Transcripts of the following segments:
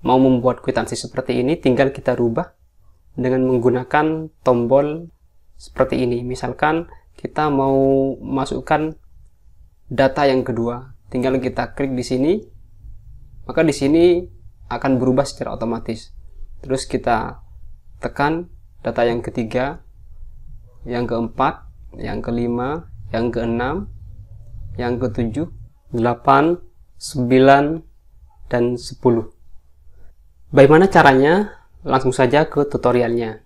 mau membuat kwitansi seperti ini, tinggal kita rubah dengan menggunakan tombol seperti ini. Misalkan kita mau masukkan data yang kedua, tinggal kita klik di sini, maka di sini akan berubah secara otomatis. Terus kita tekan data yang ketiga, yang keempat, yang kelima, yang keenam, yang ketujuh, 8, 9, dan 10. Bagaimana caranya? Langsung saja ke tutorialnya.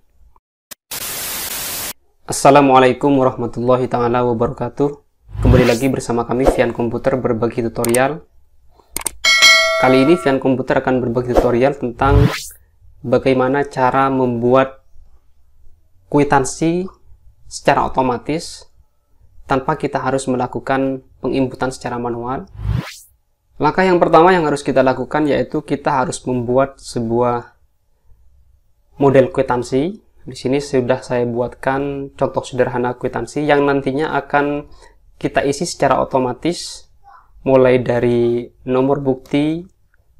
Assalamualaikum warahmatullahi taala wabarakatuh. Kembali lagi bersama kami Vian Komputer berbagi tutorial. Kali ini Vian Komputer akan berbagi tutorial tentang bagaimana cara membuat kwitansi secara otomatis tanpa kita harus melakukan penginputan secara manual. Langkah yang pertama yang harus kita lakukan yaitu kita harus membuat sebuah model kwitansi. Di sini sudah saya buatkan contoh sederhana kwitansi yang nantinya akan kita isi secara otomatis, mulai dari nomor bukti,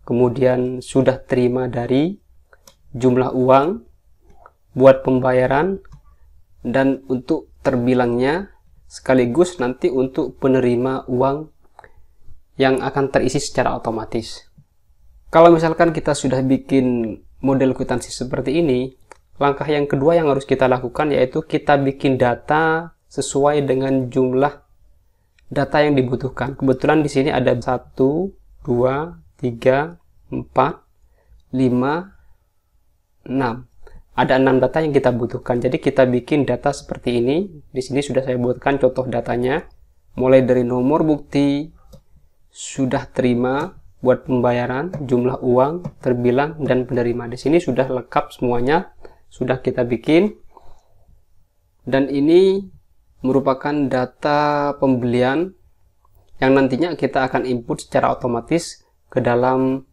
kemudian sudah terima dari, jumlah uang, buat pembayaran, dan untuk terbilangnya, sekaligus nanti untuk penerima uang yang akan terisi secara otomatis. Kalau misalkan kita sudah bikin model kwitansi seperti ini, langkah yang kedua yang harus kita lakukan yaitu kita bikin data sesuai dengan jumlah data yang dibutuhkan. Kebetulan di sini ada 1, 2, 3, 4, 5, 6. Ada 6 data yang kita butuhkan. Jadi kita bikin data seperti ini. Di sini sudah saya buatkan contoh datanya. Mulai dari nomor bukti, sudah terima, buat pembayaran, jumlah uang, terbilang, dan penerima. Di sini sudah lengkap semuanya. Sudah kita bikin. Dan ini merupakan data pembelian yang nantinya kita akan input secara otomatis ke dalam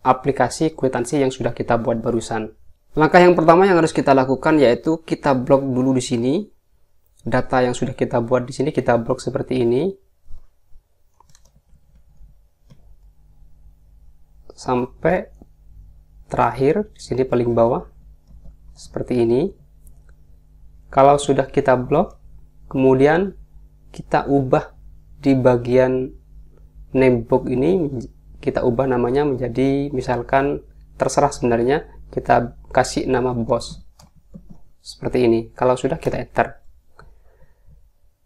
aplikasi kwitansi yang sudah kita buat barusan. Langkah yang pertama yang harus kita lakukan yaitu kita blok dulu di sini. Data yang sudah kita buat di sini kita blok seperti ini. Sampai terakhir di sini paling bawah. Seperti ini. Kalau sudah kita blok, kemudian kita ubah di bagian namebox ini, kita ubah namanya menjadi misalkan terserah sebenarnya, kita kasih nama bos seperti ini. Kalau sudah kita enter.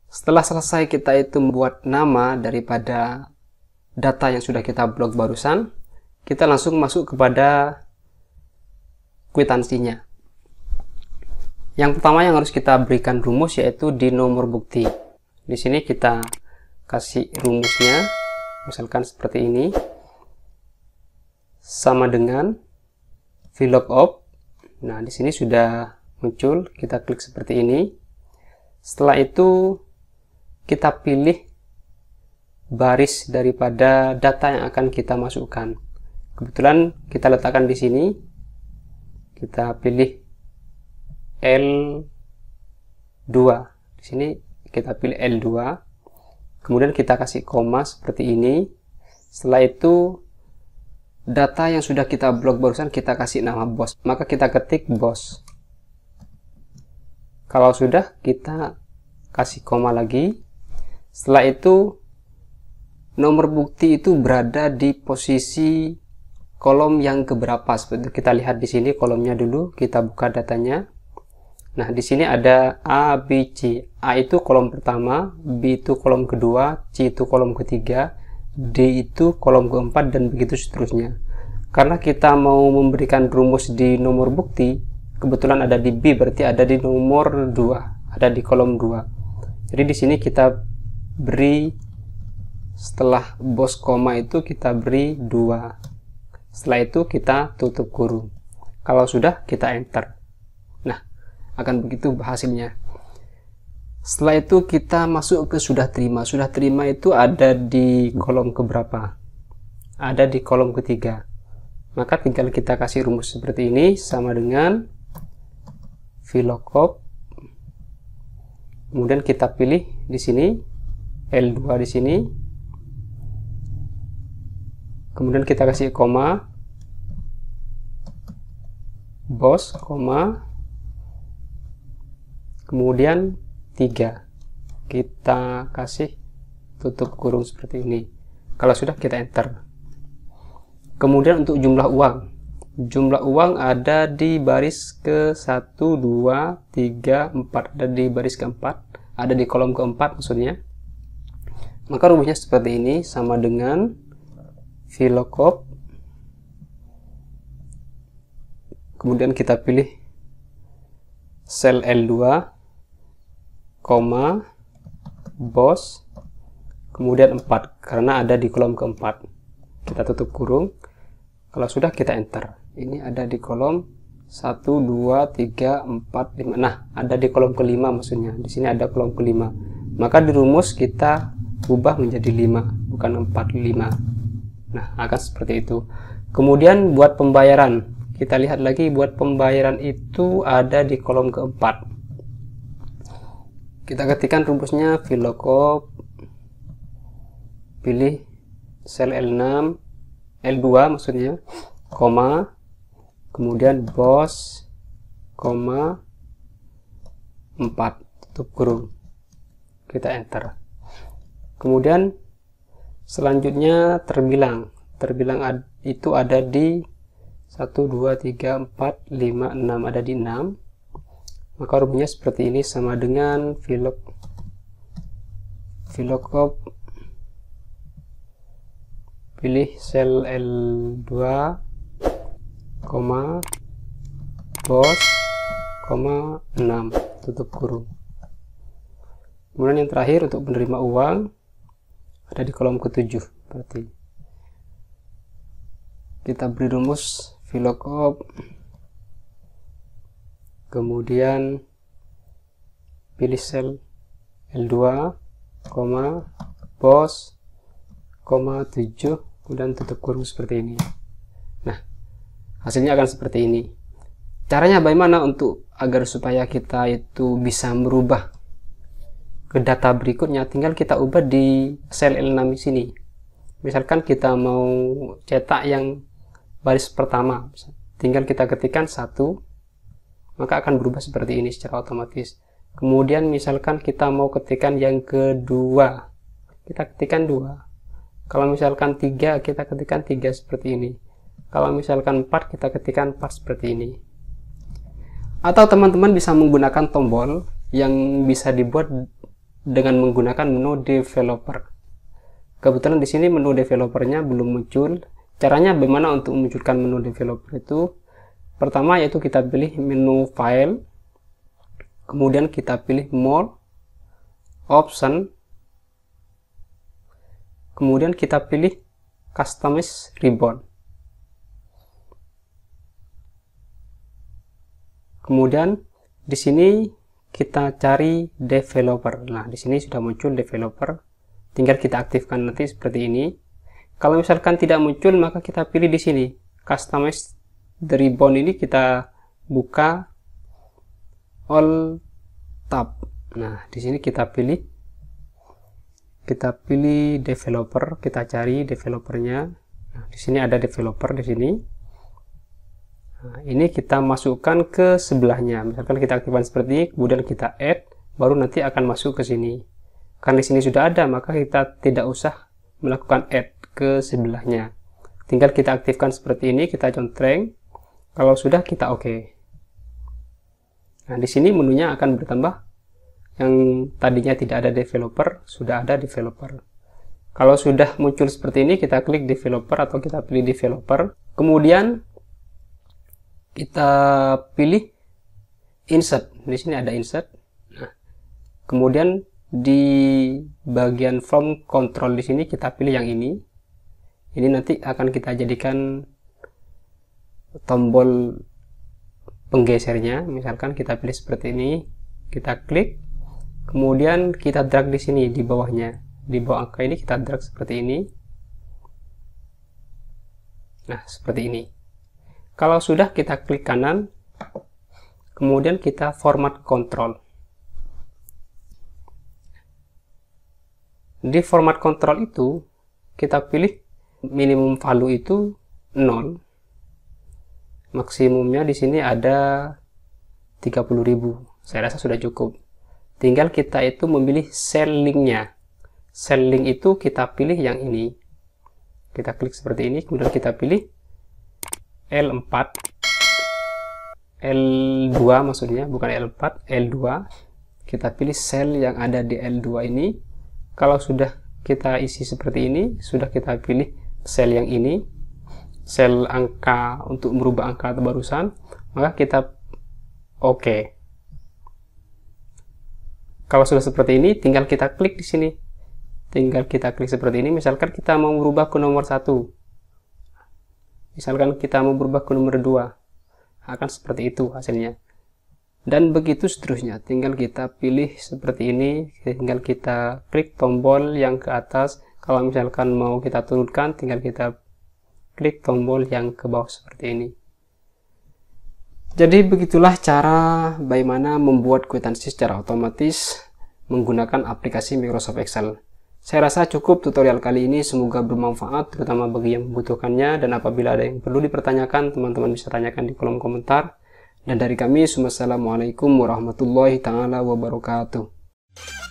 Setelah selesai kita itu membuat nama daripada data yang sudah kita blok barusan, kita langsung masuk kepada kwitansinya. Yang pertama yang harus kita berikan rumus yaitu di nomor bukti. Di sini kita kasih rumusnya, misalkan seperti ini, sama dengan VLOOKUP. Nah, di sini sudah muncul, kita klik seperti ini. Setelah itu kita pilih baris daripada data yang akan kita masukkan. Kebetulan kita letakkan di sini. Kita pilih L2. Di sini kita pilih L2. Kemudian kita kasih koma seperti ini. Setelah itu data yang sudah kita blok barusan kita kasih nama bos. Maka kita ketik bos. Kalau sudah kita kasih koma lagi. Setelah itu nomor bukti itu berada di posisi kolom yang keberapa. Seperti kita lihat di sini kolomnya dulu, kita buka datanya. Nah, di sini ada A, B, C. A itu kolom pertama, B itu kolom kedua, C itu kolom ketiga, D itu kolom keempat, dan begitu seterusnya. Karena kita mau memberikan rumus di nomor bukti, kebetulan ada di B, berarti ada di nomor 2, ada di kolom 2. Jadi di sini kita beri setelah bos koma itu kita beri 2. Setelah itu kita tutup kurung. Kalau sudah kita enter. Nah, akan begitu hasilnya. Setelah itu kita masuk ke sudah terima. Sudah terima itu ada di kolom keberapa? Ada di kolom ketiga. Maka tinggal kita kasih rumus seperti ini, sama dengan VLOOKUP. Kemudian kita pilih di sini L2 di sini. Kemudian kita kasih koma. boss, kemudian 3. Kita kasih tutup kurung seperti ini. Kalau sudah, kita enter. Kemudian untuk jumlah uang ada di baris ke 1, 2, 3, 4, ada di baris keempat, ada di kolom keempat maksudnya. Maka rumusnya seperti ini, sama dengan VLOOKUP, kemudian kita pilih sel L2, boss, kemudian 4 karena ada di kolom keempat. Kita tutup kurung. Kalau sudah, kita enter. Ini ada di kolom 1, 2, 3, 4, 5. Nah, ada di kolom kelima maksudnya. Di sini ada kolom kelima. Maka di rumus kita ubah menjadi 5, bukan 4, 5. Nah, akan seperti itu. Kemudian buat pembayaran. Kita lihat lagi, buat pembayaran itu ada di kolom keempat. Kita ketikkan rumusnya VLOOKUP, pilih sel L6, L2 maksudnya, kemudian boss, 4, tutup kurung. Kita enter. Kemudian selanjutnya terbilang itu ada di 1, 2, 3, 4, 5, 6, ada di 6. Maka rumusnya seperti ini, sama dengan VLOOKUP, pilih sel L2, boss, 6, tutup kurung. Kemudian yang terakhir untuk penerima uang ada di kolom ke-7. Berarti kita beri rumus VLOOKUP, kemudian pilih sel L2, boss, 7, kemudian tutup kurung seperti ini. Nah, hasilnya akan seperti ini. Caranya bagaimana untuk agar supaya kita itu bisa merubah ke data berikutnya? Tinggal kita ubah di sel L6 di sini. Misalkan kita mau cetak yang baris pertama, tinggal kita ketikkan 1, maka akan berubah seperti ini secara otomatis. Kemudian misalkan kita mau ketikkan yang kedua, kita ketikkan 2. Kalau misalkan 3, kita ketikkan 3 seperti ini. Kalau misalkan 4, kita ketikkan 4 seperti ini. Atau teman-teman bisa menggunakan tombol yang bisa dibuat dengan menggunakan menu developer. Kebetulan di sini menu developernya belum muncul. Caranya bagaimana untuk memunculkan menu developer itu? Pertama yaitu kita pilih menu file, kemudian kita pilih more, option, kemudian kita pilih customize ribbon. Kemudian di sini kita cari developer. Nah, di sini sudah muncul developer. Tinggal kita aktifkan nanti seperti ini. Kalau misalkan tidak muncul, maka kita pilih di sini customize the ribbon, ini kita buka all tab. Nah, di sini kita pilih developer, kita cari developernya. Nah, di sini ada developer di sini. Nah, ini kita masukkan ke sebelahnya. Misalkan kita aktifkan seperti ini, kemudian kita add, baru nanti akan masuk ke sini. Karena di sini sudah ada, maka kita tidak usah melakukan add ke sebelahnya. Tinggal kita aktifkan seperti ini, kita contreng. Kalau sudah, kita oke. Nah, di sini menunya akan bertambah. Yang tadinya tidak ada developer, sudah ada developer. Kalau sudah muncul seperti ini, kita klik developer atau kita pilih developer. Kemudian kita pilih insert. Di sini ada insert. Nah, kemudian di bagian form control di sini kita pilih yang ini. Ini nanti akan kita jadikan tombol penggesernya. Misalkan kita pilih seperti ini, kita klik. Kemudian kita drag di sini di bawahnya, di bawah angka ini kita drag seperti ini. Nah, seperti ini. Kalau sudah, kita klik kanan, kemudian kita format control. Di format control itu kita pilih minimum value itu 0. maksimumnya di sini ada 30.000. Saya rasa sudah cukup. Tinggal kita itu memilih sel linknya. Sel link itu kita pilih yang ini. Kita klik seperti ini, kemudian kita pilih L4, L2 maksudnya, bukan L4, L2. Kita pilih sel yang ada di L2 ini. Kalau sudah kita isi seperti ini, sudah kita pilih sel yang ini, sel angka untuk merubah angka atau barusan, maka kita oke. Kalau sudah seperti ini, tinggal kita klik di sini. Tinggal kita klik seperti ini. Misalkan kita mau berubah ke nomor 1. Misalkan kita mau berubah ke nomor 2. Akan seperti itu hasilnya. Dan begitu seterusnya. Tinggal kita pilih seperti ini. Tinggal kita klik tombol yang ke atas. Kalau misalkan mau kita turunkan, tinggal kita klik tombol yang ke bawah seperti ini. Jadi begitulah cara bagaimana membuat kwitansi secara otomatis menggunakan aplikasi Microsoft Excel. Saya rasa cukup tutorial kali ini, semoga bermanfaat terutama bagi yang membutuhkannya, dan apabila ada yang perlu dipertanyakan, teman-teman bisa tanyakan di kolom komentar. Dan dari kami, wassalamualaikum warahmatullahi wabarakatuh.